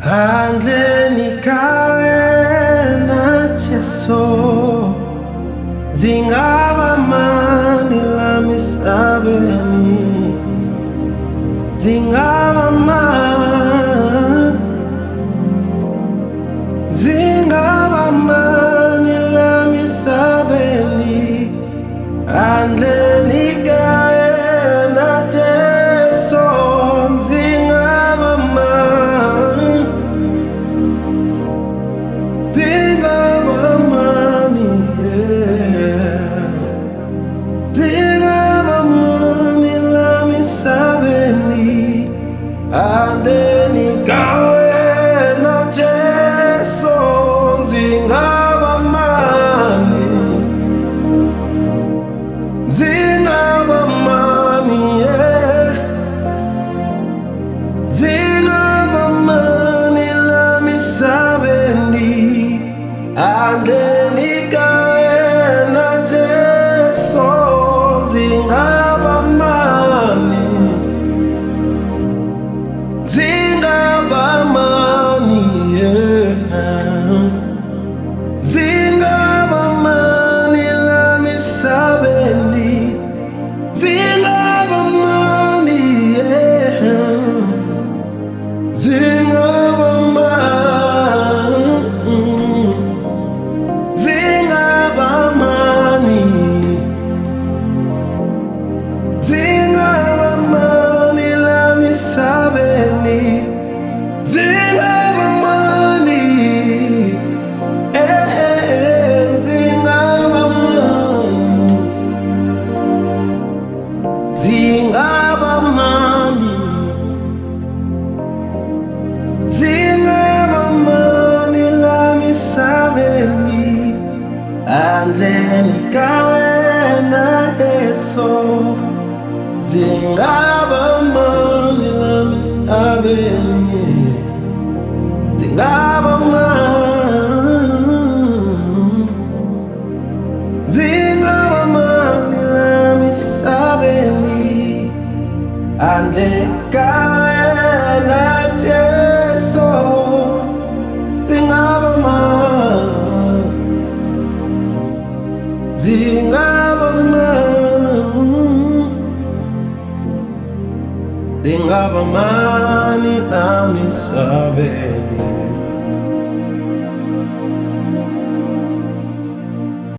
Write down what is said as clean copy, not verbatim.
Handle nikawe na Yesu, zingaba mani la misabeni, zingaba mani la misabeni. Handle nikawe na Yesu, zingaba mani, zingaba mani, zingaba mani la misabeni. Handle nikawe na Yesu, zingaba mani, zingaba mani, zingaba mani la misabeni. Handle nikawe na Yesu, zingaba mani, zingaba mani, zingaba mani la misabeni, zingaba mani, zingaba mani, zingaba mani, zingaba mani la misabeni, zingaba mani, zingaba mani, zingaba mani, zingaba mani la misabeni. Handle nikawe na Yesu, zingaba mani la misabeni, zingaba mani, zingaba mani la misabeni. Handle nikawe na Yesu, zingaba mani, zingaba mani, zingaba mani la misabeni.